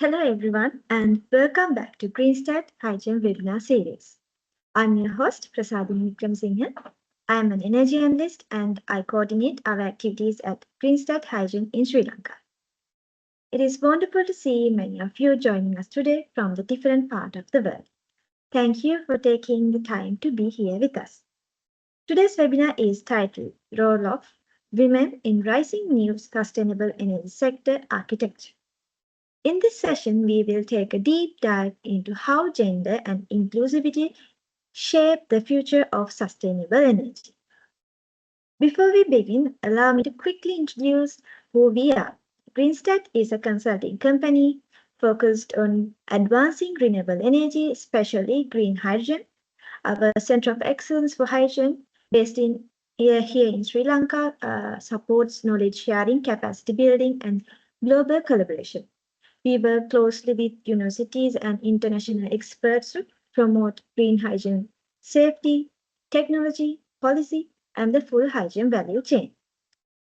Hello everyone and welcome back to Greenstat Hydrogen webinar series. I'm your host Prasadini Wickramasinghe. I am an energy analyst and I coordinate our activities at Greenstat Hydrogen in Sri Lanka. It is wonderful to see many of you joining us today from the different part of the world. Thank you for taking the time to be here with us. Today's webinar is titled Role of Women in Rising New Sustainable Energy Sector Architecture. In this session, we will take a deep dive into how gender and inclusivity shape the future of sustainable energy. Before we begin, allow me to quickly introduce who we are. Greenstat is a consulting company focused on advancing renewable energy, especially green hydrogen. Our Center of Excellence for Hydrogen, based here in Sri Lanka, supports knowledge sharing, capacity building, and global collaboration. We work closely with universities and international experts to promote green hydrogen safety, technology, policy, and the full hydrogen value chain.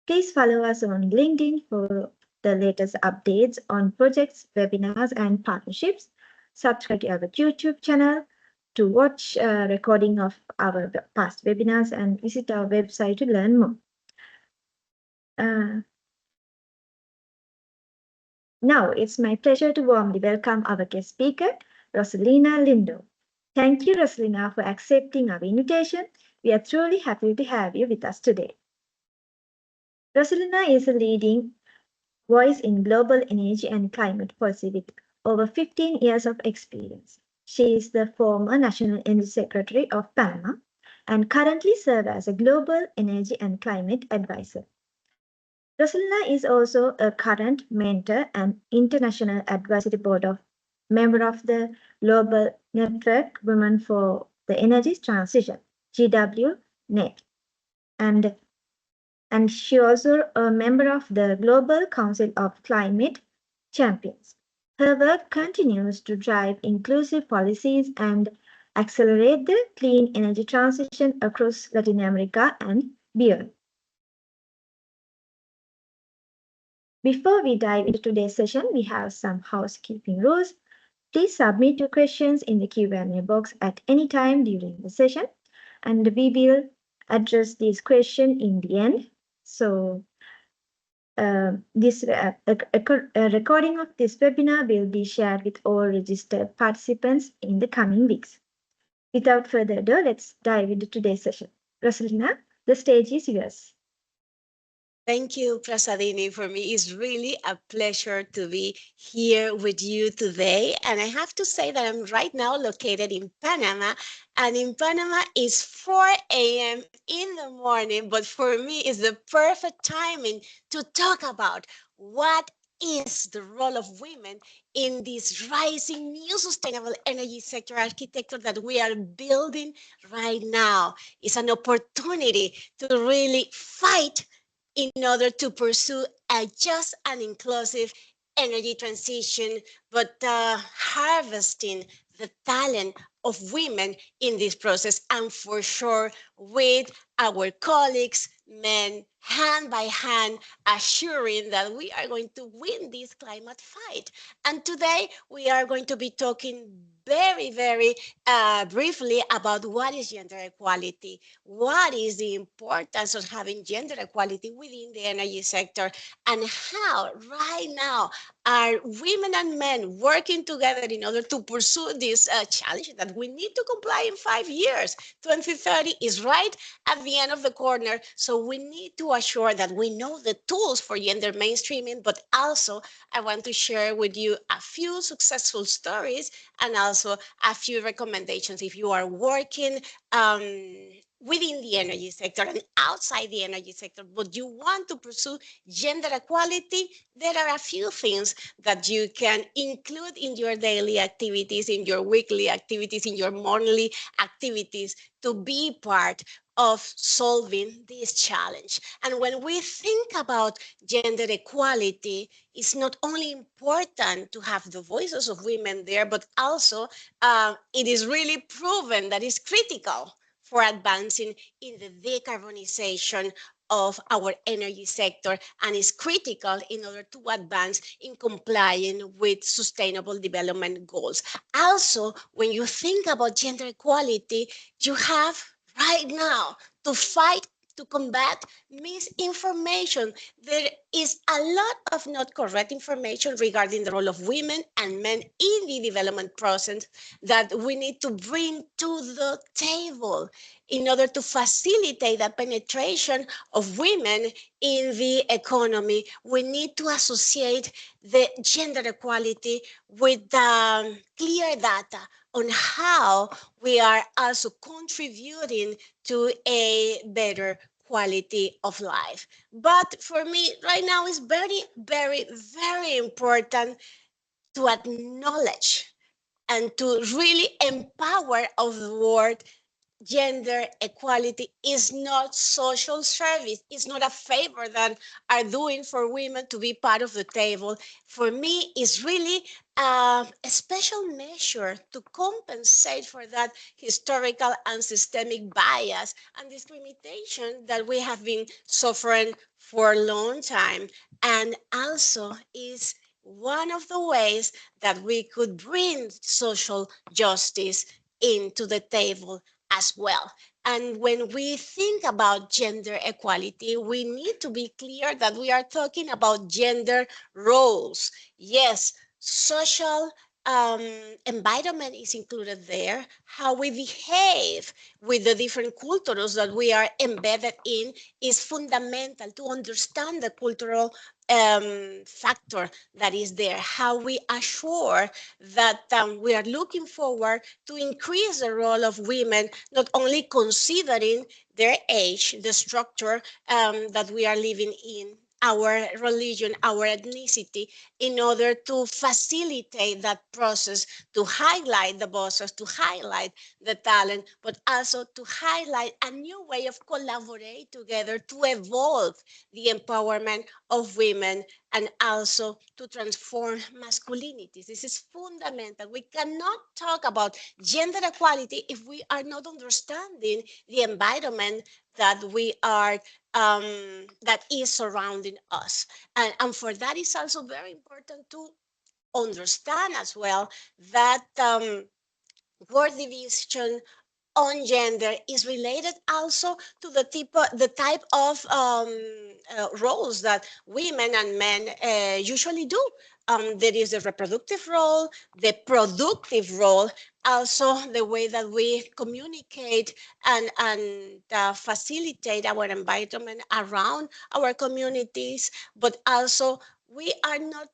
Please follow us on LinkedIn for the latest updates on projects, webinars, and partnerships. Subscribe to our YouTube channel to watch a recording of our past webinars and visit our website to learn more. Now, it's my pleasure to warmly welcome our guest speaker, Rosilena Lindo. Thank you, Rosilena, for accepting our invitation. We are truly happy to have you with us today. Rosilena is a leading voice in global energy and climate policy with over 15 years of experience. She is the former National Energy Secretary of Panama and currently serves as a global energy and climate advisor. Rosilena is also a current mentor and international advisory board member of the Global Network Women for the Energy Transition, GWNet, and she also a member of the Global Council of Climate Champions. Her work continues to drive inclusive policies and accelerate the clean energy transition across Latin America and beyond. Before we dive into today's session, we have some housekeeping rules. Please submit your questions in the Q&A box at any time during the session, and we will address these questions in the end. So, a recording of this webinar will be shared with all registered participants in the coming weeks. Without further ado, let's dive into today's session. Rosilena, the stage is yours. Thank you, Prasadini. For me, it's really a pleasure to be here with you today. And I have to say that I'm right now located in Panama. And in Panama, it's 4 a.m. in the morning. But for me, it's the perfect timing to talk about what is the role of women in this rising new sustainable energy sector architecture that we are building right now. It's an opportunity to really fight in order to pursue a just and inclusive energy transition, but harvesting the talent of women in this process, and for sure with our colleagues, men, hand by hand, assuring that we are going to win this climate fight. And today we are going to be talking very briefly about what is gender equality, what is the importance of having gender equality within the energy sector, and how right now are women and men working together in order to pursue this challenge that we need to comply in 5 years. 2030 is right at the end of the corner, so we need to assure that we know the tools for gender mainstreaming, but also I want to share with you a few successful stories and also a few recommendations if you are working within the energy sector and outside the energy sector, but you want to pursue gender equality. There are a few things that you can include in your daily activities, in your weekly activities, in your monthly activities to be part of solving this challenge. And when we think about gender equality, it's not only important to have the voices of women there, but also it is really proven that it's critical for advancing in the decarbonization of our energy sector and is critical in order to advance in complying with sustainable development goals. Also, when you think about gender equality, you have right now to fight to combat misinformation. There is a lot of not correct information regarding the role of women and men in the development process that we need to bring to the table in order to facilitate the penetration of women in the economy. We need to associate the gender equality with clear data on how we are also contributing to a better quality of life. But for me, right now, it's very, very, very important to acknowledge and to really empower of the word gender equality is not social service. It's not a favor that are doing for women to be part of the table. For me, it's really a special measure to compensate for that historical and systemic bias and discrimination that we have been suffering for a long time. And also is one of the ways that we could bring social justice into the table as well. And when we think about gender equality, we need to be clear that we are talking about gender roles. Yes, social um, environment is included there. How we behave with the different cultures that we are embedded in is fundamental to understand the cultural factor that is there. How we assure that we are looking forward to increase the role of women, not only considering their age, the structure that we are living in, our religion, our ethnicity, in order to facilitate that process, to highlight the bosses, to highlight the talent, but also to highlight a new way of collaborate together to evolve the empowerment of women and also to transform masculinities. This is fundamental. We cannot talk about gender equality if we are not understanding the environment that we are that is surrounding us. And for that is also very important to understand as well that word division on gender is related also to the type of roles that women and men usually do. There is the reproductive role, the productive role, also the way that we communicate and facilitate our environment around our communities, but also we are not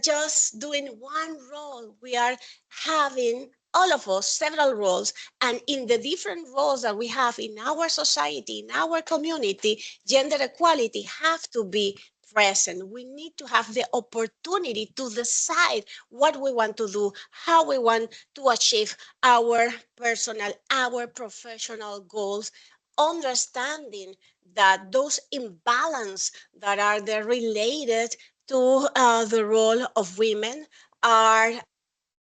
just doing one role. We are having all of us several roles, and in the different roles that we have in our society, in our community, gender equality have to be present. We need to have the opportunity to decide what we want to do, how we want to achieve our personal, our professional goals, understanding that those imbalance that are there related to the role of women are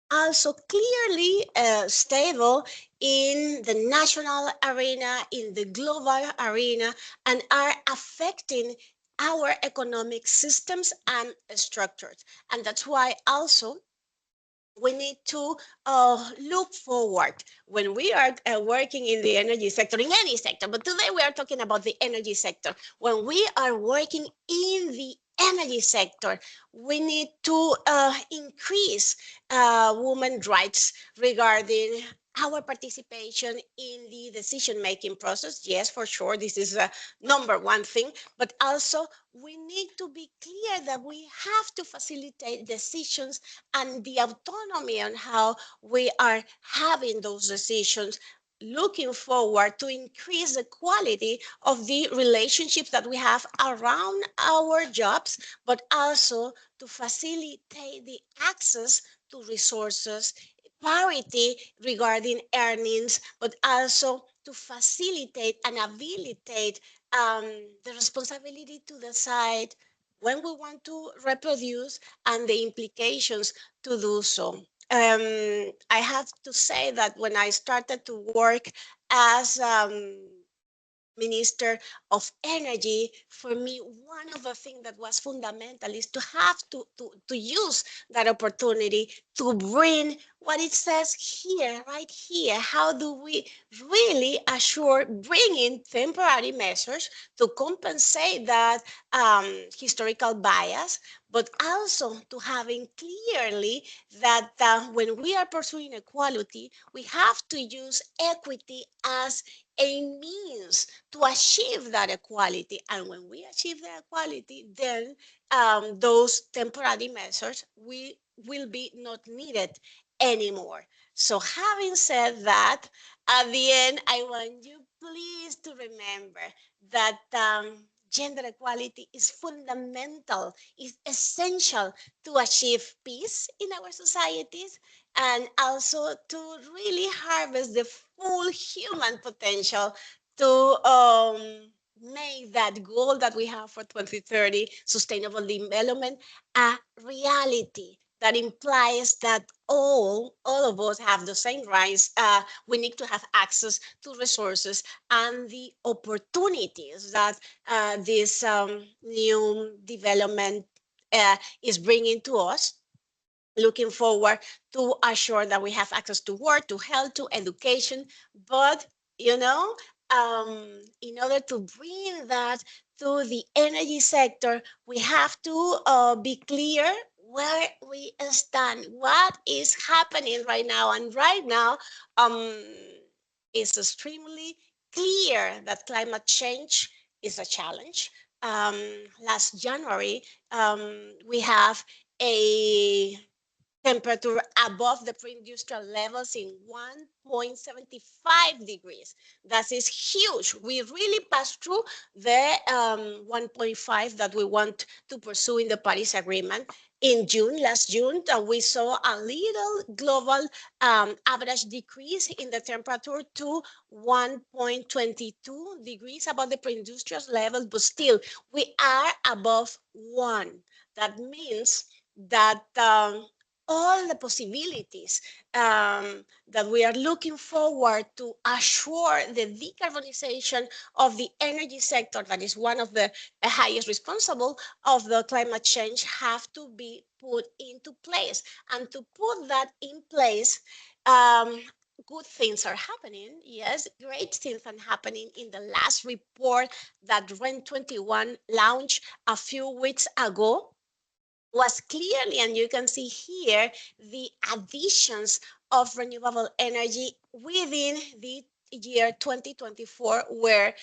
also clearly stable in the national arena, in the global arena, and are affecting our economic systems and structures. And that's why also we need to look forward when we are working in the energy sector, in any sector, but today we are talking about the energy sector. When we are working in the energy sector, we need to increase women's rights regarding our participation in the decision-making process. Yes, for sure, this is a number one thing, but also we need to be clear that we have to facilitate decisions and the autonomy on how we are having those decisions, looking forward to increase the quality of the relationships that we have around our jobs, but also to facilitate the access to resources, parity regarding earnings, but also to facilitate and habilitate the responsibility to decide when we want to reproduce and the implications to do so. I have to say that when I started to work as Minister of Energy, for me, one of the things that was fundamental is to have to use that opportunity to bring what it says here, right here. How do we really assure bringing temporary measures to compensate that historical bias, but also to having clearly that when we are pursuing equality, we have to use equity as a means to achieve that equality. And when we achieve the equality, then those temporary measures we will be not needed anymore. So having said that, at the end, I want you please to remember that gender equality is fundamental, is essential to achieve peace in our societies and also to really harvest the full human potential to make that goal that we have for 2030 sustainable development a reality that implies that all of us have the same rights. We need to have access to resources and the opportunities that this new development is bringing to us, looking forward to assure that we have access to work, to health, to education. But, you know, in order to bring that to the energy sector, we have to be clear where we stand, what is happening right now. And right now, um, it's extremely clear that climate change is a challenge. Last January, we have a temperature above the pre-industrial levels in 1.75 degrees. That is huge. We really passed through the 1.5 that we want to pursue in the Paris Agreement. In June, last June, we saw a little global average decrease in the temperature to 1.22 degrees above the pre-industrial level, but still we are above 1. That means that all the possibilities that we are looking forward to assure the decarbonization of the energy sector, that is one of the highest responsible of the climate change, have to be put into place. And to put that in place, good things are happening. Yes, great things are happening. In the last report that REN 21 launched a few weeks ago, was clearly, and you can see here, the additions of renewable energy within the year 2024 were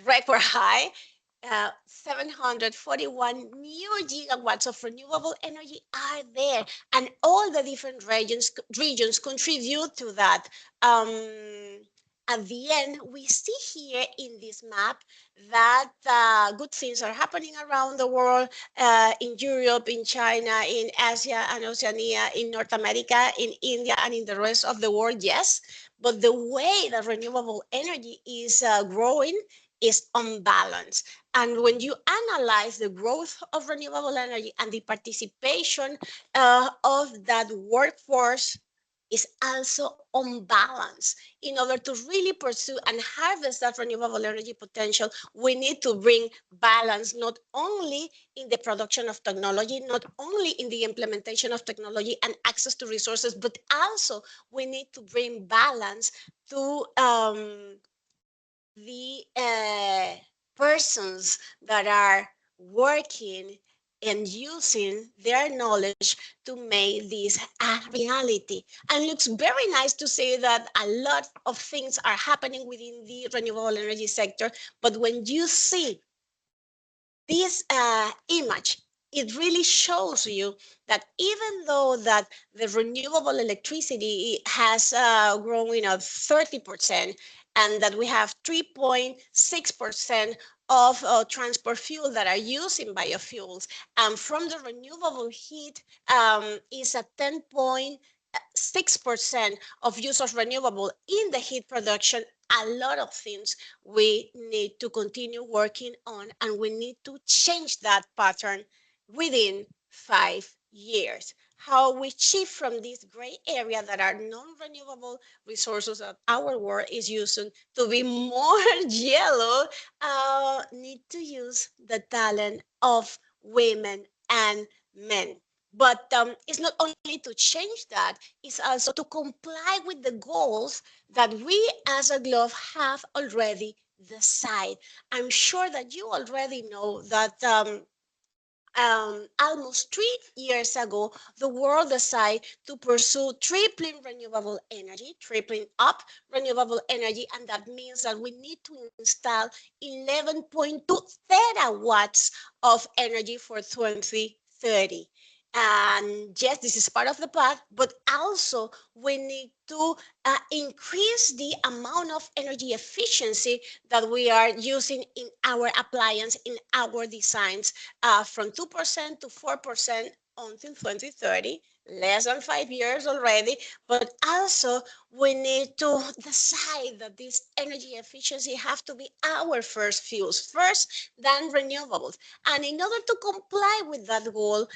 record high. 741 new gigawatts of renewable energy are there, and all the different regions contribute to that. At the end, we see here in this map that good things are happening around the world, in Europe, in China, in Asia and Oceania, in North America, in India, and in the rest of the world, yes. But the way that renewable energy is growing is unbalanced. And when you analyze the growth of renewable energy and the participation of that workforce is also unbalanced. In order to really pursue and harvest that renewable energy potential, we need to bring balance not only in the production of technology, not only in the implementation of technology and access to resources, but also we need to bring balance to the persons that are working and using their knowledge to make this a reality. And looks very nice to say that a lot of things are happening within the renewable energy sector, but when you see this image, it really shows you that even though that the renewable electricity has grown at 30%, and that we have 3.6% of transport fuel that are using biofuels, and from the renewable heat is a 10.6% of use of renewable in the heat production. A lot of things we need to continue working on, and we need to change that pattern within 5 years. how we shift from this gray area that are non-renewable resources that our world is using to be more yellow, need to use the talent of women and men. But it's not only to change that, it's also to comply with the goals that we as a globe have already decided. I'm sure that you already know that almost 3 years ago, the world decided to pursue tripling renewable energy, tripling up renewable energy, and that means that we need to install 11.2 terawatts of energy for 2030. And yes, this is part of the path, but also we need to increase the amount of energy efficiency that we are using in our appliance, in our designs, from 2% to 4% until 2030, less than 5 years already. But also, we need to decide that this energy efficiency have to be our first fuels, first than renewables. And in order to comply with that goal,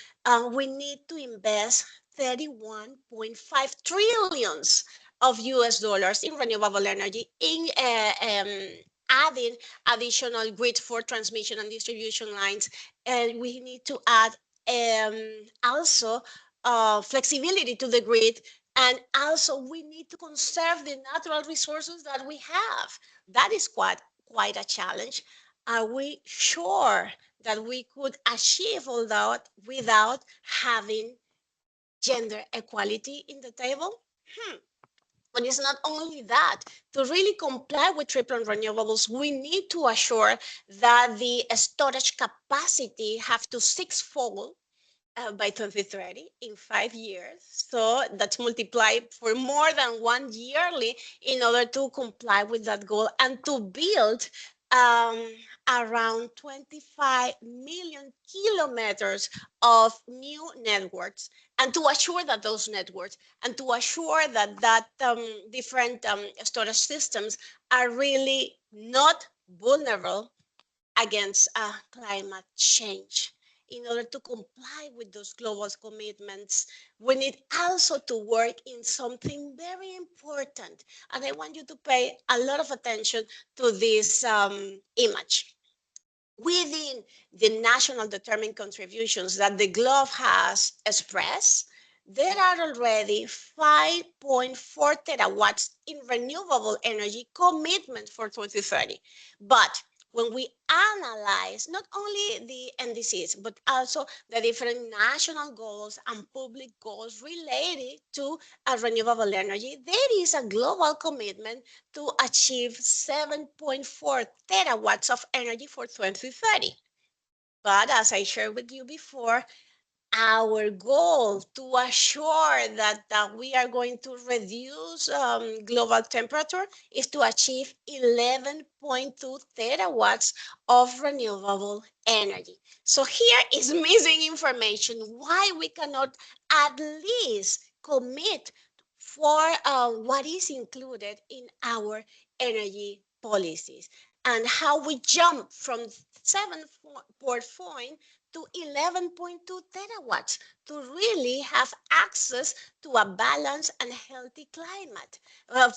we need to invest 31.5 trillions of US dollars in renewable energy, in adding additional grid for transmission and distribution lines. And we need to add also flexibility to the grid. And also we need to conserve the natural resources that we have. That is quite a challenge. Are we sure that we could achieve all that without having gender equality in the table? But it's not only that. To really comply with triple renewables, we need to assure that the storage capacity have to sixfold by 2030 in 5 years. So that's multiplied for more than one yearly in order to comply with that goal and to build um, around 25 million kilometers of new networks, and to assure that those networks and to assure that different storage systems are really not vulnerable against climate change. In order to comply with those global commitments, we need also to work in something very important. And I want you to pay a lot of attention to this image. Within the national determined contributions that the globe has expressed, there are already 5.4 terawatts in renewable energy commitment for 2030. But when we analyze not only the NDCs, but also the different national goals and public goals related to renewable energy, there is a global commitment to achieve 7.4 terawatts of energy for 2030. But as I shared with you before, our goal to assure that we are going to reduce global temperature is to achieve 11.2 terawatts of renewable energy. So here is missing information why we cannot at least commit for what is included in our energy policies, and how we jump from 7.4 to 11.2 terawatts to really have access to a balanced and healthy climate.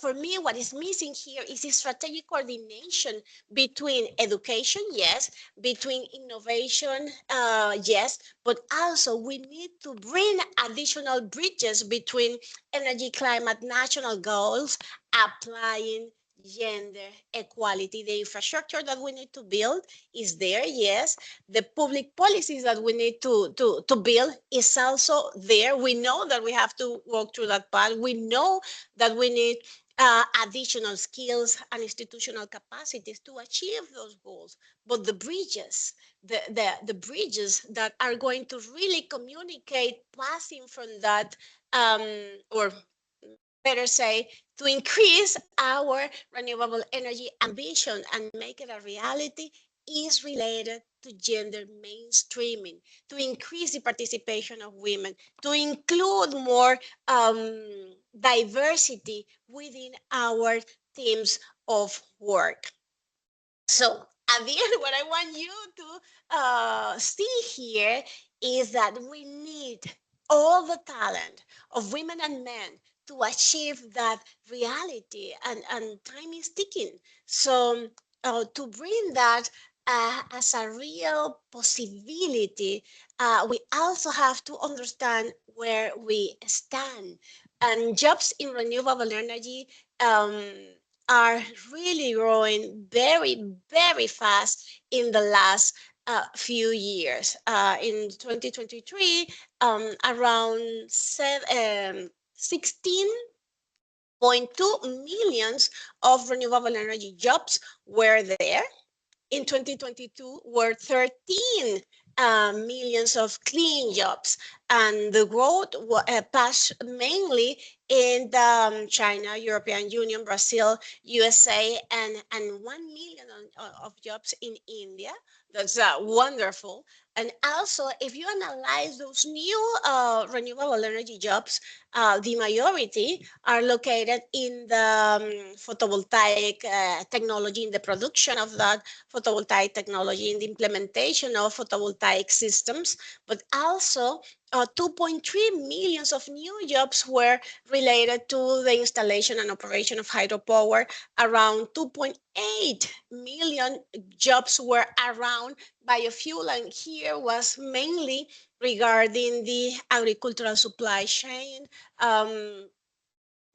For me, what is missing here is a strategic coordination between education, yes, between innovation, yes, but also we need to bring additional bridges between energy, climate, national goals, applying gender equality. The infrastructure that we need to build is there, yes. The public policies that we need to build is also there. We know that we have to walk through that path. We know that we need additional skills and institutional capacities to achieve those goals. But the bridges, the bridges that are going to really communicate passing from that, or better say, to increase our renewable energy ambition and make it a reality, is related to gender mainstreaming, to increase the participation of women, to include more diversity within our teams of work. So at the end, what I want you to see here is that we need all the talent of women and men to achieve that reality, and time is ticking. So to bring that as a real possibility, we also have to understand where we stand. And jobs in renewable energy um, are really growing very, very fast in the last few years. In 2023, around 16.2 millions of renewable energy jobs were there. In 2022 were 13 millions of clean jobs, and the growth passed mainly in China, European Union, Brazil, USA, and 1 million of jobs in India. That's wonderful. And also, if you analyze those new renewable energy jobs, the majority are located in the photovoltaic technology, in the production of that photovoltaic technology, in the implementation of photovoltaic systems, but also 2.3 millions of new jobs were related to the installation and operation of hydropower. Around 2.8 million jobs were around biofuel, and here was mainly regarding the agricultural supply chain. Um,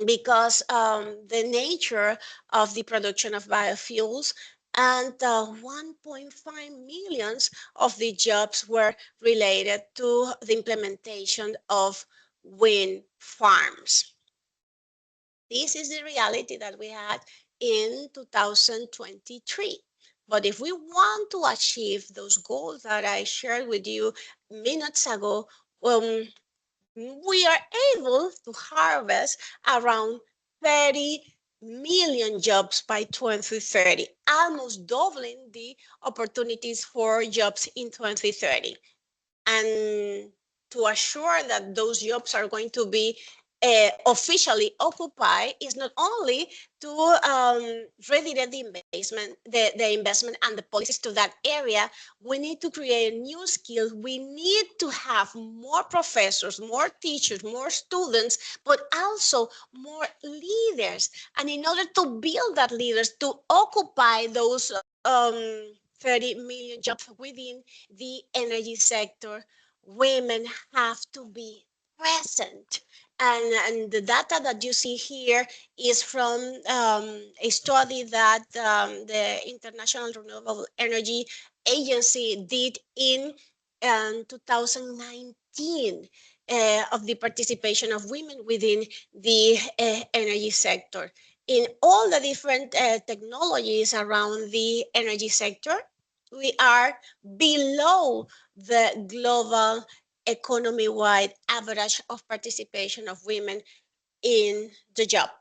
because the nature of the production of biofuels, and 1.5 millions of the jobs were related to the implementation of wind farms. This is the reality that we had in 2023. But if we want to achieve those goals that I shared with you minutes ago, we are able to harvest around 30 million jobs by 2030, almost doubling the opportunities for jobs in 2030. And to assure that those jobs are going to be officially occupied is not only to redirect the investment and the policies to that area. We need to create new skills. We need to have more professors, more teachers, more students, but also more leaders. And in order to build that leaders to occupy those 30 million jobs within the energy sector, women have to be present. And the data that you see here is from a study that the International Renewable Energy Agency did in 2019 of the participation of women within the energy sector. In all the different technologies around the energy sector, we are below the global economy-wide average of participation of women in the job.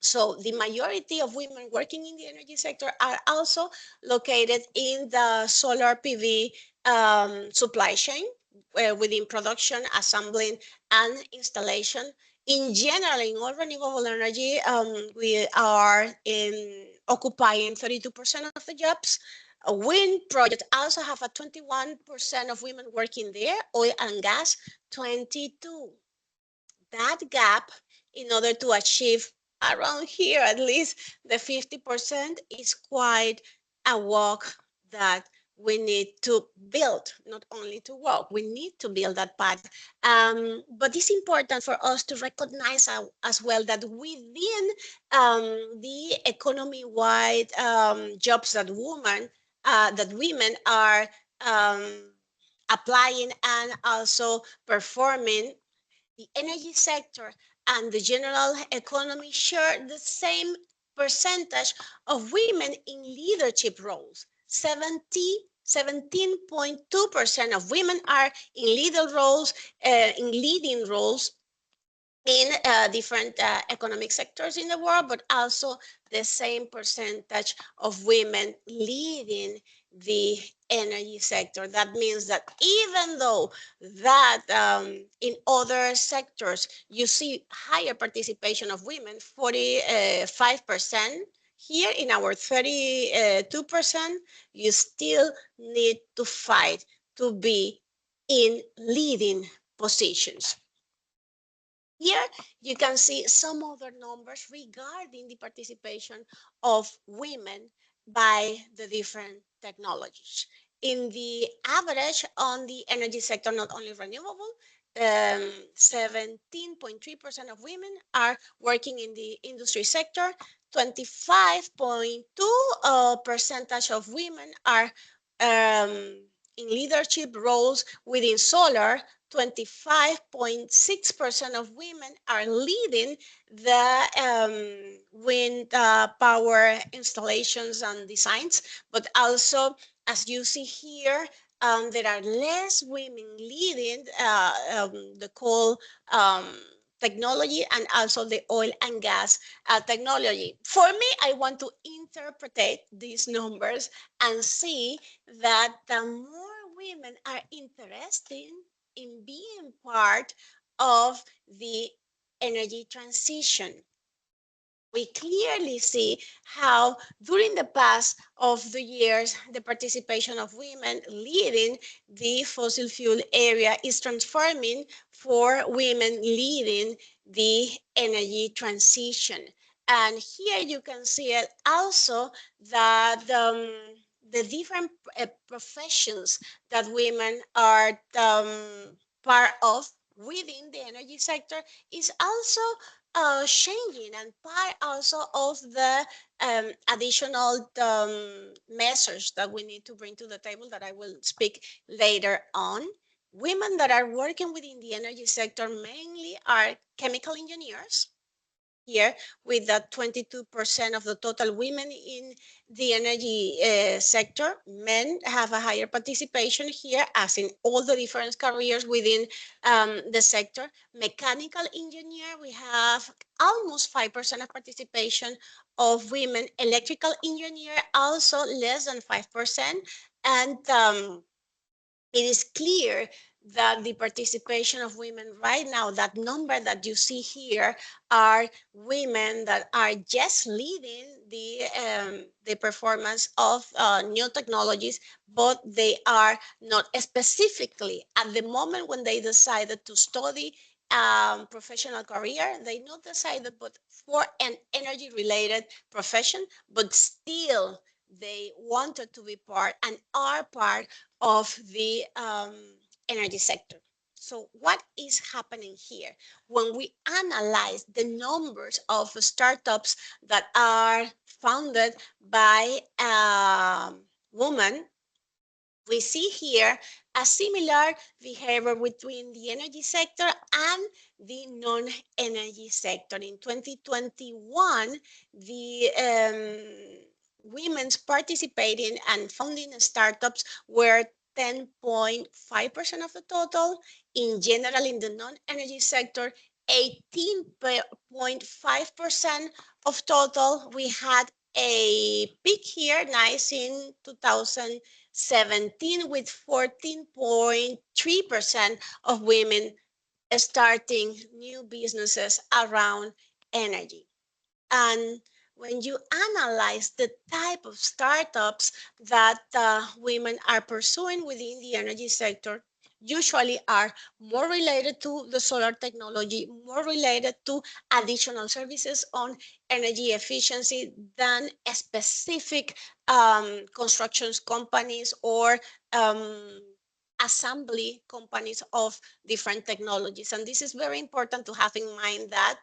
So the majority of women working in the energy sector are also located in the solar PV supply chain, within production, assembling, and installation. In general, in all renewable energy, we are occupying 32% of the jobs. A wind project also have a 21% of women working there, oil and gas, 22. That gap, in order to achieve around here at least the 50%, is quite a walk that we need to build, not only to walk, we need to build that path. But it's important for us to recognize as well that within the economy-wide jobs that women are applying and also performing, the energy sector and the general economy share the same percentage of women in leadership roles. 17.2% of women are in leading roles in different economic sectors in the world, but also the same percentage of women leading the energy sector. That means that even though that in other sectors you see higher participation of women, 45%, here in our 32%, you still need to fight to be in leading positions. Here you can see some other numbers regarding the participation of women by the different technologies. In the average on the energy sector, not only renewable, 17.3% of women are working in the industry sector, 25.2 percentage of women are in leadership roles within solar, 25.6% of women are leading the wind power installations and designs, but also, as you see here, there are less women leading the coal technology and also the oil and gas technology. For me, I want to interpret these numbers and see that the more women are interested in being part of the energy transition, we clearly see how during the past of the years, the participation of women leading the fossil fuel area is transforming for women leading the energy transition. And here you can see it also that the different professions that women are part of within the energy sector is also changing and part also of the additional measures that we need to bring to the table that I will speak later on. Women that are working within the energy sector mainly are chemical engineers, here with the 22% of the total women in the energy sector. Men have a higher participation here, as in all the different careers within the sector. Mechanical engineer, we have almost 5% of participation of women. Electrical engineer, also less than 5%. And it is clear that the participation of women right now, that number that you see here, are women that are just leading the performance of new technologies, but they are not specifically at the moment when they decided to study professional career, they not decided but for an energy related profession, but still they wanted to be part and are part of the energy sector. So what is happening here? When we analyze the numbers of startups that are founded by women, we see here a similar behavior between the energy sector and the non-energy sector. In 2021, the women's participating and founding startups were 10.5% of the total. In general, in the non-energy sector, 18.5% of total. We had a peak here, nice in 2017 with 14.3% of women starting new businesses around energy. And when you analyze the type of startups that women are pursuing within the energy sector, usually are more related to the solar technology, more related to additional services on energy efficiency than specific constructions companies or assembly companies of different technologies. And this is very important to have in mind that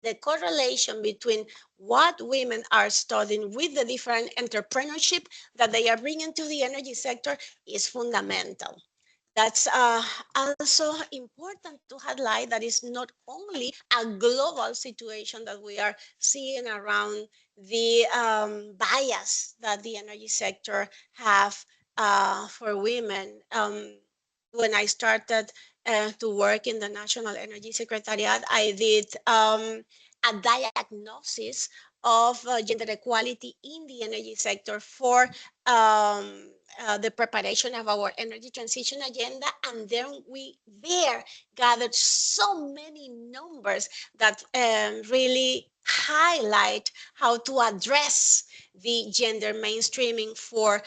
the correlation between what women are studying with the different entrepreneurship that they are bringing to the energy sector is fundamental. That's also important to highlight that it's not only a global situation that we are seeing around the bias that the energy sector have for women. When I started to work in the National Energy Secretariat, I did a diagnosis of gender equality in the energy sector for the preparation of our energy transition agenda, and then we there gathered so many numbers that really highlight how to address the gender mainstreaming for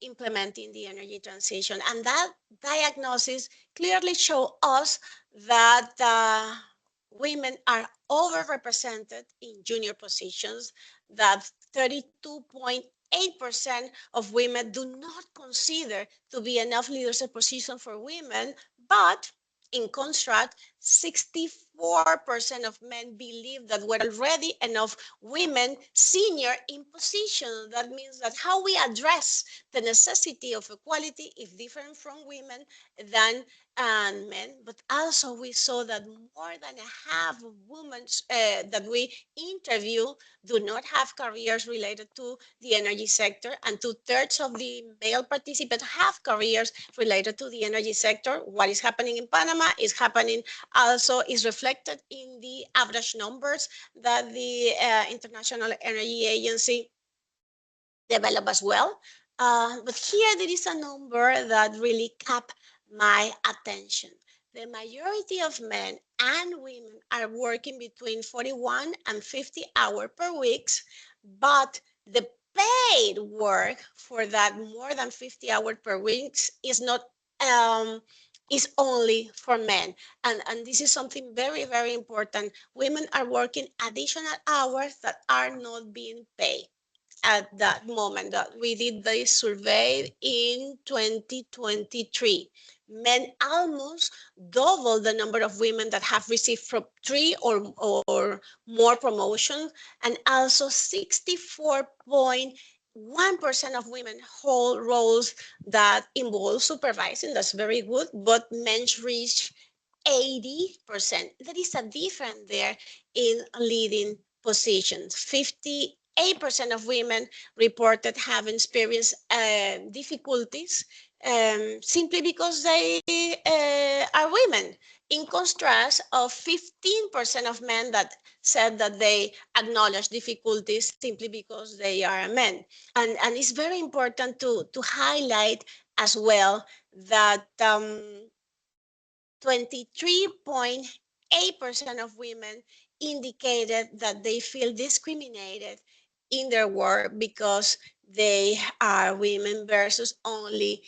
implementing the energy transition. And that diagnosis clearly show us that women are overrepresented in junior positions, that 32.8% of women do not consider to be enough leadership position for women, but in contrast, 64% of men believe that we're already enough women senior in position. That means that how we address the necessity of equality is different from women than men. But also we saw that more than a half of women that we interview do not have careers related to the energy sector, and two-thirds of the male participants have careers related to the energy sector. What is happening in Panama is happening also is reflected in the average numbers that the International Energy Agency develop as well. But here there is a number that really caught my attention. The majority of men and women are working between 41 and 50 hours per week, but the paid work for that more than 50 hours per week is not is only for men. And this is something very, very important. Women are working additional hours that are not being paid at that moment that we did this survey in 2023. Men almost double the number of women that have received from 3 or more promotions, and also 64.1% of women hold roles that involve supervising. That's very good, but men reach 80%. There is a difference there in leading positions. 58% of women reported having experienced difficulties simply because they are women. In contrast of 15% of men that said that they acknowledge difficulties simply because they are men. And it's very important to highlight as well that 23.8% of women indicated that they feel discriminated in their work because they are women versus only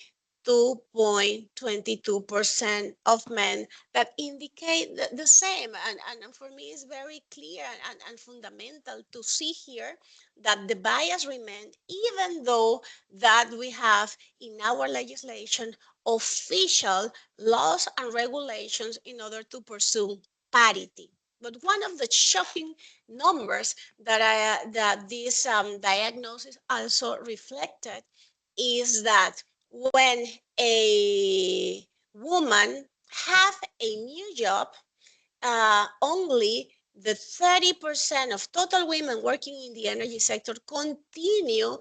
2.22% of men that indicate the same. And for me, it's very clear and fundamental to see here that the bias remains, even though that we have in our legislation official laws and regulations in order to pursue parity. But one of the shocking numbers that this diagnosis also reflected is that when a woman have a new job, only the 30% of total women working in the energy sector continue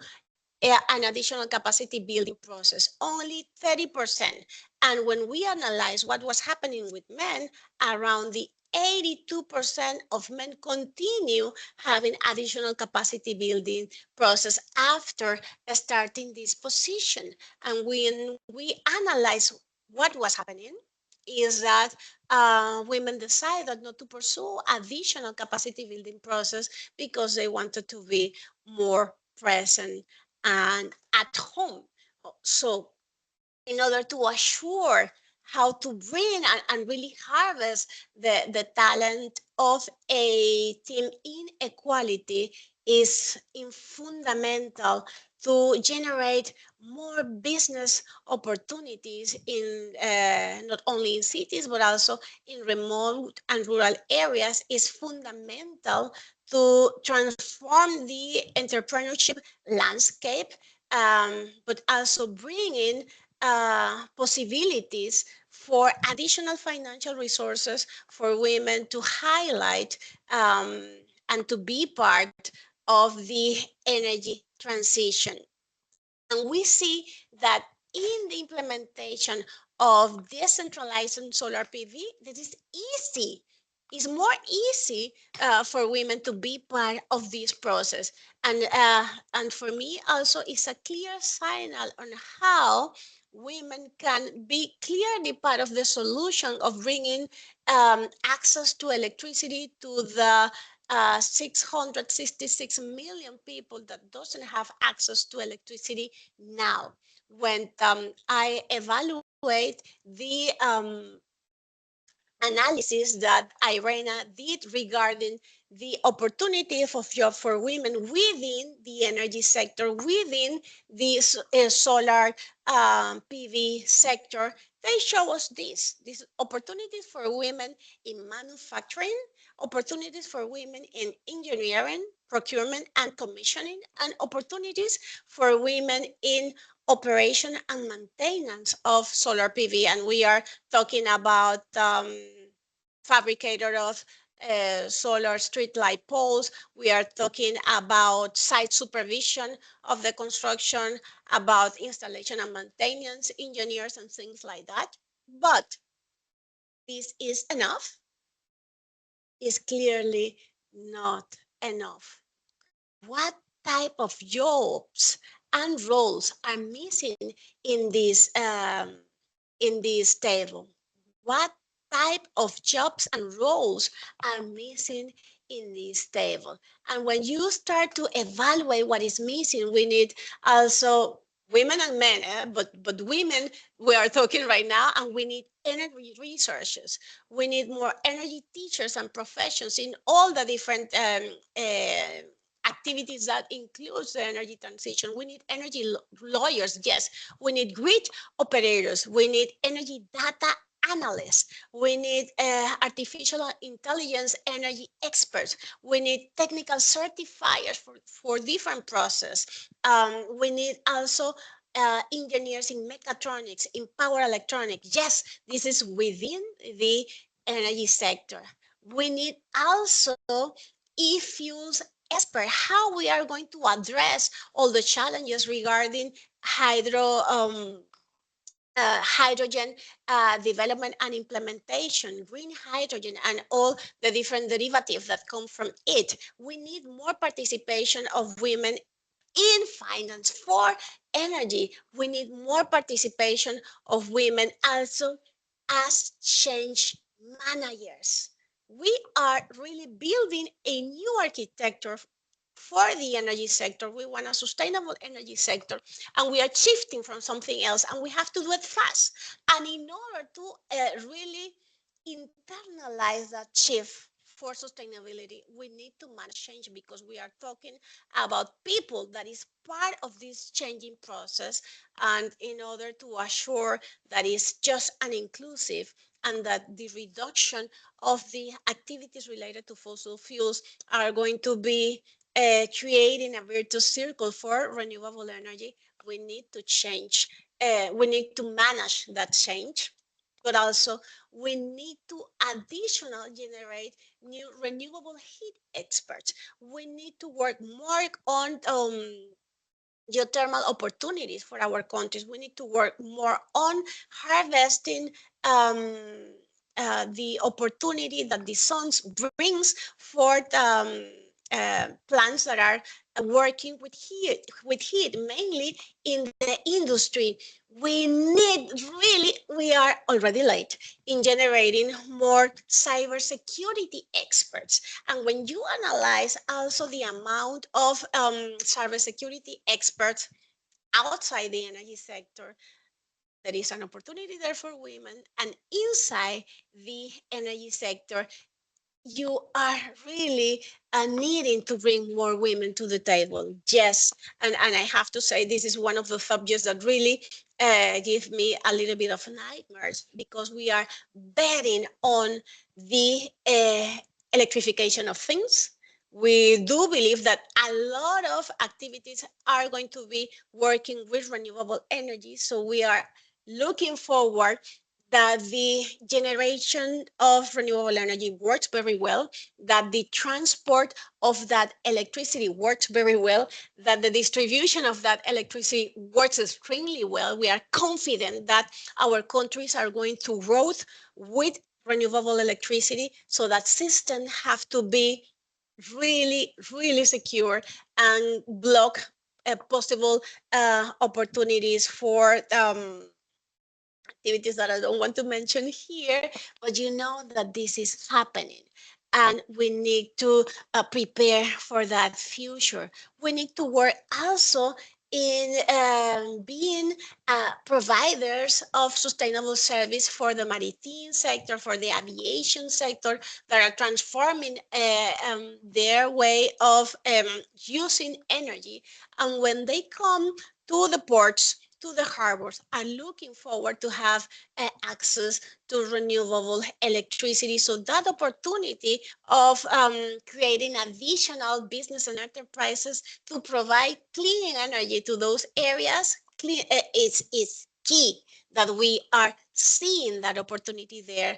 an additional capacity building process, only 30%. And when we analyze what was happening with men, around the 82% of men continue having additional capacity building process after starting this position. And when we analyze what was happening, is that women decided not to pursue additional capacity building process because they wanted to be more present and at home. So in order to assure how to bring and really harvest the talent of a team inequality is in fundamental to generate more business opportunities in not only in cities but also in remote and rural areas is fundamental to transform the entrepreneurship landscape, but also bring in possibilities for additional financial resources for women to highlight and to be part of the energy transition. And we see that in the implementation of decentralized solar PV, that is easy. It's more easy for women to be part of this process. And for me also, it's a clear signal on how women can be clearly part of the solution of bringing access to electricity to the 666 million people that doesn't have access to electricity now. When I evaluate the analysis that Irena did regarding the opportunity of job for women within the energy sector, within the solar PV sector, they show us these opportunities for women in manufacturing, opportunities for women in engineering, procurement and commissioning, and opportunities for women in operation and maintenance of solar PV. And we are talking about fabricator of solar street light poles. We are talking about site supervision of the construction, about installation and maintenance engineers and things like that. But this is enough, is clearly not enough. What type of jobs and roles are missing in this table? What type of jobs and roles are missing in this table? And when you start to evaluate what is missing, we need also women and men, but women we are talking right now, and we need energy researchers. We need more energy teachers and professions in all the different activities that includes the energy transition. We need energy lawyers, yes. We need grid operators. We need energy data analysts. We need artificial intelligence energy experts. We need technical certifiers for different process. We need also engineers in mechatronics, in power electronics. Yes, this is within the energy sector. We need also e-fuels expert, how we are going to address all the challenges regarding hydrogen development and implementation, green hydrogen, and all the different derivatives that come from it. We need more participation of women in finance for energy. We need more participation of women also as change managers. We are really building a new architecture for the energy sector. We want a sustainable energy sector, and we are shifting from something else, and we have to do it fast. And in order to really internalize that shift for sustainability, we need to manage change, because we are talking about people that is part of this changing process. And in order to assure that it's just and inclusive, and that the reduction of the activities related to fossil fuels are going to be creating a virtuous circle for renewable energy, we need to change. We need to manage that change, but also we need to additionally generate new renewable heat experts. We need to work more on geothermal opportunities for our countries. We need to work more on harvesting the opportunity that the sun brings for plants that are working with heat, mainly in the industry. We need really, we are already late in generating more cybersecurity experts. And when you analyze also the amount of cybersecurity experts outside the energy sector, there is an opportunity there for women. And inside the energy sector, you are really needing to bring more women to the table. Yes, and I have to say, this is one of the subjects that really give me a little bit of nightmares, because we are betting on the electrification of things. We do believe that a lot of activities are going to be working with renewable energy. So we are looking forward that the generation of renewable energy works very well, that the transport of that electricity works very well, that the distribution of that electricity works extremely well. We are confident that our countries are going to grow with renewable electricity, so that systems have to be really, really secure and block possible opportunities for activities that I don't want to mention here, but you know that this is happening. and we need to prepare for that future. We need to work also in being providers of sustainable service for the maritime sector, for the aviation sector, that are transforming their way of using energy. And when they come to the ports, to the harbors, are looking forward to have access to renewable electricity. So that opportunity of creating additional business and enterprises to provide clean energy to those areas is key, that we are seeing that opportunity there,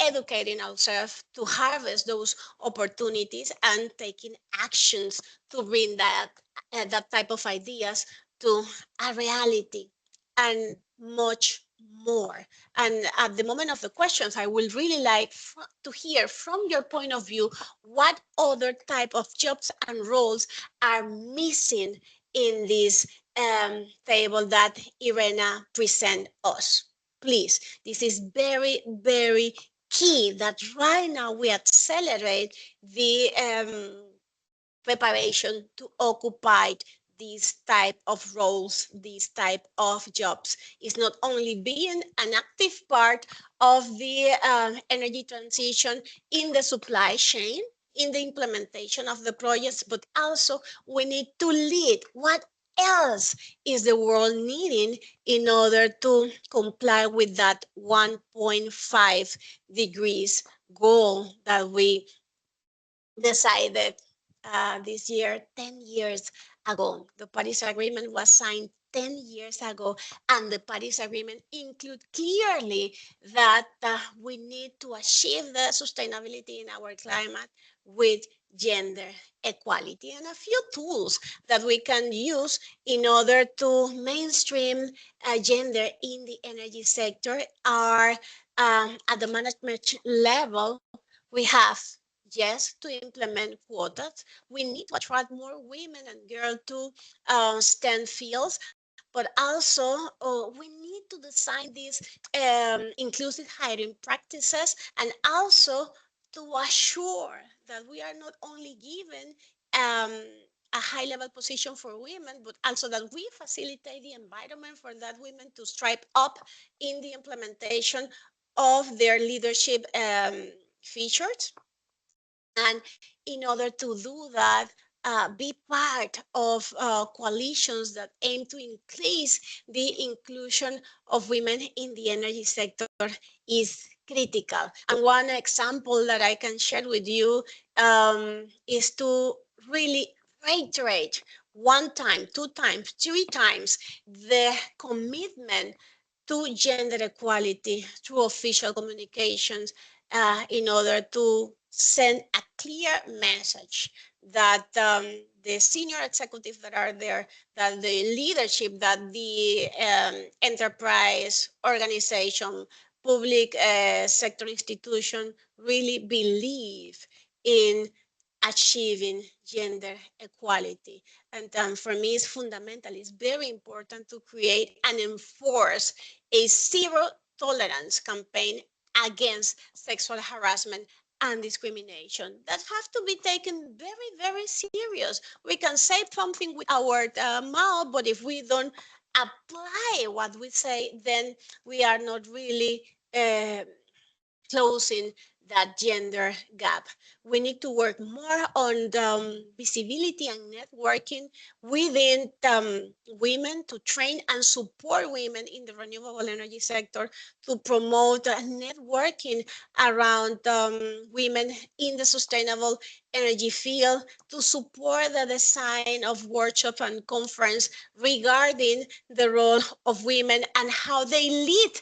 educating ourselves to harvest those opportunities and taking actions to bring that type of ideas to a reality, and much more. And at the moment of the questions, I would really like to hear from your point of view what other type of jobs and roles are missing in this table that Irena present us. Please, this is very, very key, that right now we accelerate the preparation to occupy these type of roles, these type of jobs. Is not only being an active part of the energy transition in the supply chain, in the implementation of the projects, but also we need to lead. What else is the world needing in order to comply with that 1.5 degrees goal that we decided this year 10 years ago? The Paris Agreement was signed 10 years ago, and the Paris Agreement include clearly that we need to achieve the sustainability in our climate with gender equality, and a few tools that we can use in order to mainstream gender in the energy sector are at the management level. We have, yes, to implement quotas. We need to attract more women and girls to STEM fields, but also we need to design these inclusive hiring practices, and also to assure that we are not only given um, a high level position for women, but also that we facilitate the environment for that women to strive up in the implementation of their leadership features. And in order to do that, be part of coalitions that aim to increase the inclusion of women in the energy sector is critical. And one example that I can share with you is to really reiterate one time, two times, three times the commitment to gender equality through official communications, in order to send a clear message that the senior executives that are there, that the leadership, that the enterprise organization, public sector institution really believe in achieving gender equality. And for me, it's fundamental, it's very important to create and enforce a zero tolerance campaign against sexual harassment and discrimination that have to be taken very, very serious. We can say something with our mouth, but if we don't apply what we say, then we are not really closing that gender gap. We need to work more on the visibility and networking within women, to train and support women in the renewable energy sector, to promote networking around women in the sustainable energy field, to support the design of workshops and conference regarding the role of women and how they lead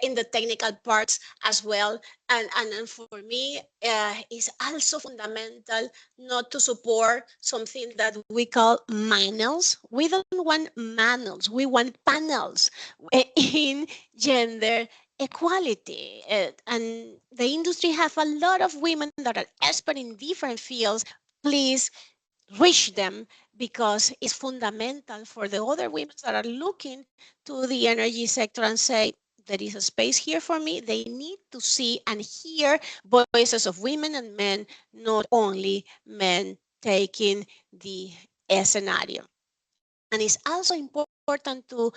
in the technical parts as well. And for me, it's also fundamental not to support something that we call manuals. We don't want manuals, we want panels in gender equality. And the industry have a lot of women that are expert in different fields. Please reach them, because it's fundamental for the other women that are looking to the energy sector and say, there is a space here for me. They need to see and hear voices of women and men, not only men taking the scenario. And it's also important to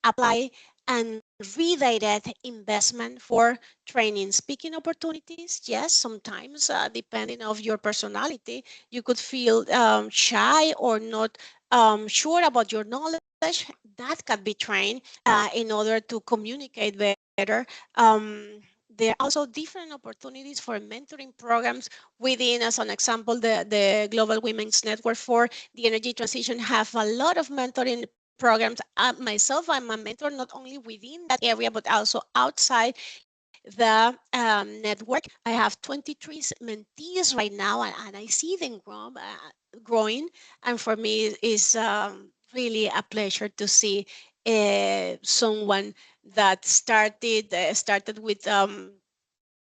apply and redirect investment for training speaking opportunities. Yes, sometimes depending of your personality, you could feel shy or not sure about your knowledge. That can be trained in order to communicate better. There are also different opportunities for mentoring programs within, as an example, the Global Women's Network for the Energy Transition have a lot of mentoring programs. Myself, I'm a mentor not only within that area, but also outside the network. I have 23 mentees right now, and I see them growing. And for me, it's really a pleasure to see someone that started with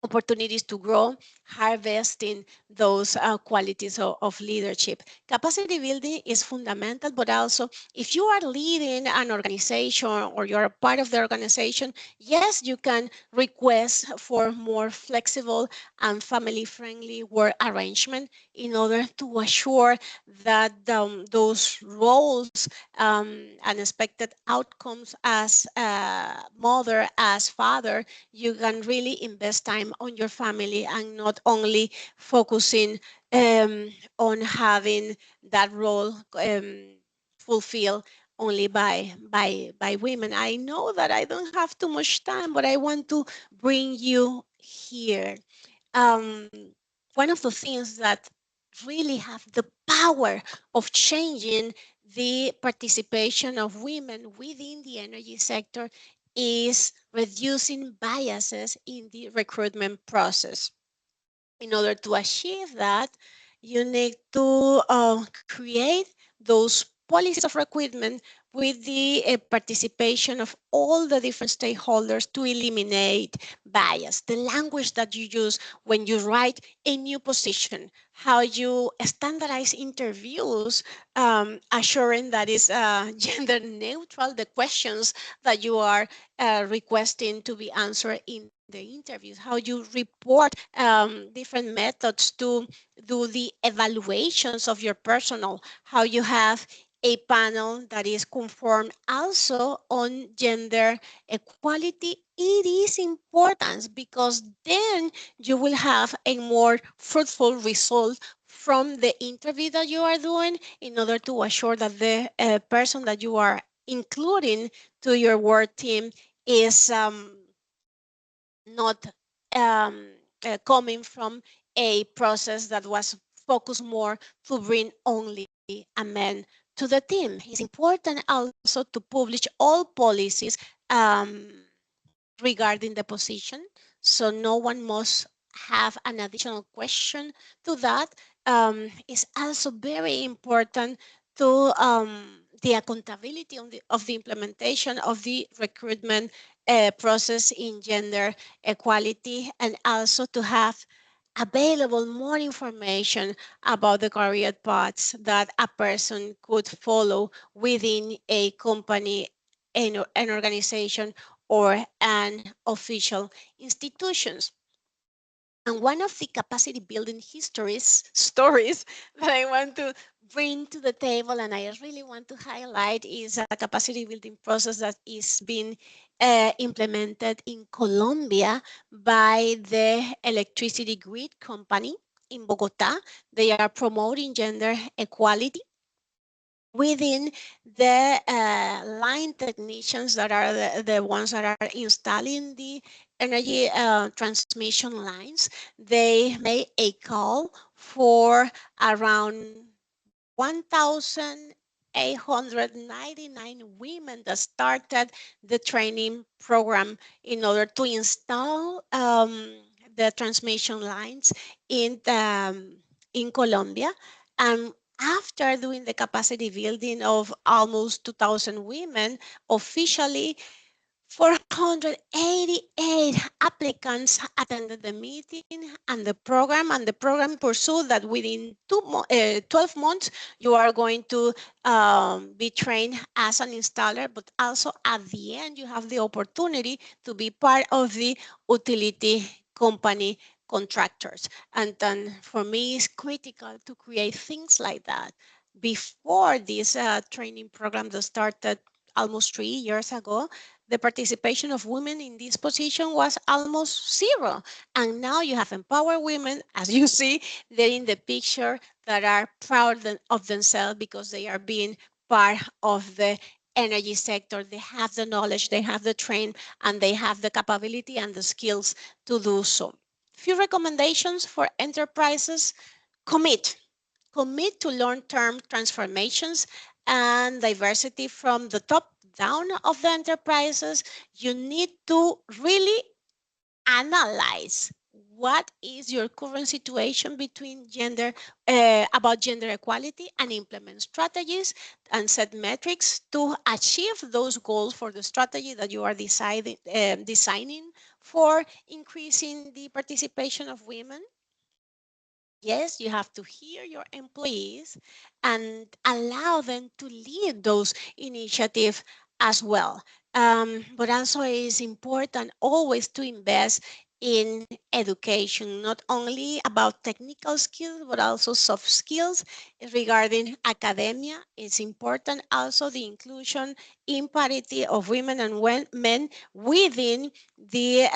opportunities to grow, harvesting those qualities of leadership. Capacity building is fundamental, but also if you are leading an organization or you're a part of the organization, yes, you can request for more flexible and family-friendly work arrangement in order to assure that those roles and expected outcomes as mother, as father, you can really invest time on your family and not only focusing on having that role fulfilled only by women. I know that I don't have too much time, but I want to bring you here. Um, One of the things that really have the power of changing the participation of women within the energy sector is reducing biases in the recruitment process. In order to achieve that, you need to create those policies of recruitment with the participation of all the different stakeholders to eliminate bias. The language that you use when you write a new position, how you standardize interviews, assuring that is gender neutral, the questions that you are requesting to be answered in the interviews, how you report different methods to do the evaluations of your personnel, how you have a panel that is conformed also on gender equality. It is important because then you will have a more fruitful result from the interview that you are doing in order to assure that the person that you are including to your work team is not coming from a process that was focused more to bring only a man to the team. It's important also to publish all policies um, regarding the position, so no one must have an additional question to that. It's also very important to the accountability of the implementation of the recruitment process in gender equality, and also to have available more information about the career paths that a person could follow within a company, an organization, or an official institutions. And one of the capacity building stories that I want to bring to the table, and I really want to highlight, is a capacity building process that is being implemented in Colombia by the electricity grid company in Bogota. They are promoting gender equality within the line technicians that are the ones that are installing the energy transmission lines. They made a call for around 1,899 women that started the training program in order to install the transmission lines in Colombia. And after doing the capacity building of almost 2,000 women, officially 488 applicants attended the meeting and the program pursued that within 12 months you are going to be trained as an installer, but also at the end you have the opportunity to be part of the utility company contractors. And then for me it's critical to create things like that. Before this training program that started almost 3 years ago, the participation of women in this position was almost zero. And now you have empowered women, as you see, they're in the picture, that are proud of themselves because they are being part of the energy sector. They have the knowledge, they have the train, and they have the capability and the skills to do so. Few recommendations for enterprises: commit. Commit to long-term transformations and diversity from the top down of the enterprises. You need to really analyze what is your current situation between gender about gender equality, and implement strategies and set metrics to achieve those goals for the strategy that you are designing for increasing the participation of women. Yes, you have to hear your employees and allow them to lead those initiatives as well. But also it is important always to invest in education, not only about technical skills, but also soft skills regarding academia. It's important also the inclusion in parity of women and men within the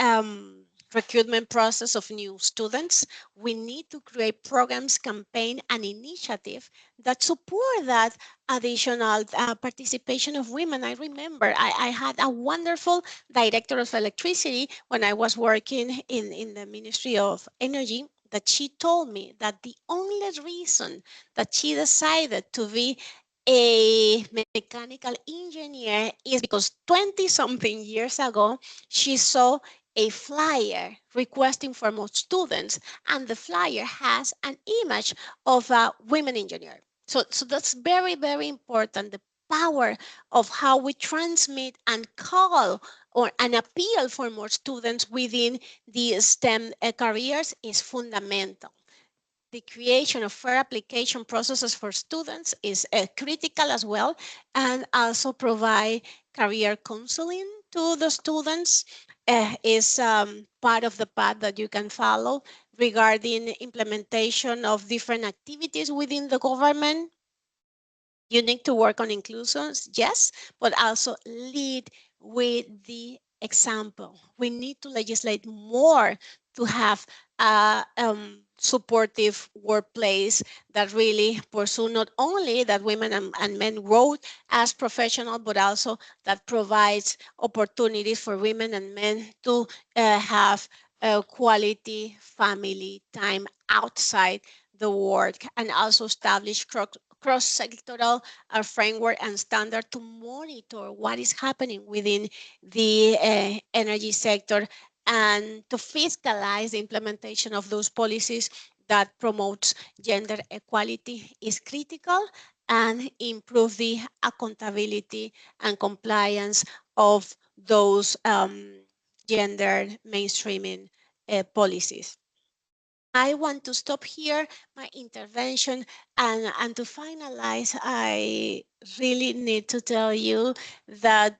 recruitment process of new students. We need to create programs, campaign, and initiative that support that additional participation of women. I remember I had a wonderful director of electricity when I was working in the Ministry of Energy, that she told me that the only reason that she decided to be a mechanical engineer is because 20 something years ago she saw a flyer requesting for more students, and the flyer has an image of a women engineer. So that's very, very important. The power of how we transmit and call or an appeal for more students within the STEM careers is fundamental. The creation of fair application processes for students is critical as well, and also provide career counseling to the students is part of the path that you can follow regarding implementation of different activities within the government. You need to work on inclusions, yes, but also lead with the example. We need to legislate more to have a supportive workplace that really pursue not only that women and men growth as professional, but also that provides opportunities for women and men to have quality family time outside the work, and also establish cross-sectoral framework and standard to monitor what is happening within the energy sector, and to fiscalize the implementation of those policies that promotes gender equality is critical, and improve the accountability and compliance of those gender mainstreaming policies. I want to stop here my intervention, and to finalize, I really need to tell you that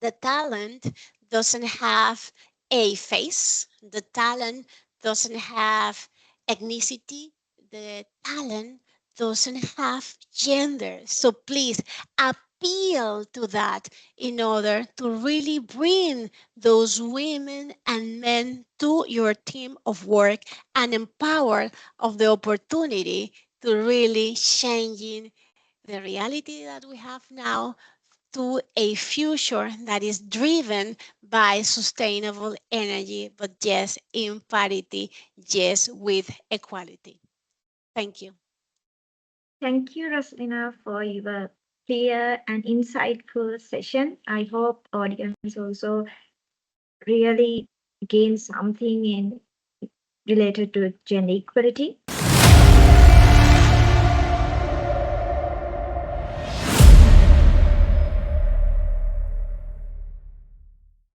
the talent doesn't have a face, the talent doesn't have ethnicity, the talent doesn't have gender. So please appeal to that in order to really bring those women and men to your team of work, and empower of the opportunity to really changing the reality that we have now to a future that is driven by sustainable energy, but yes, in parity, yes, with equality. Thank you. Thank you, Rosilena, for your clear and insightful session. I hope audience also really gain something in related to gender equality.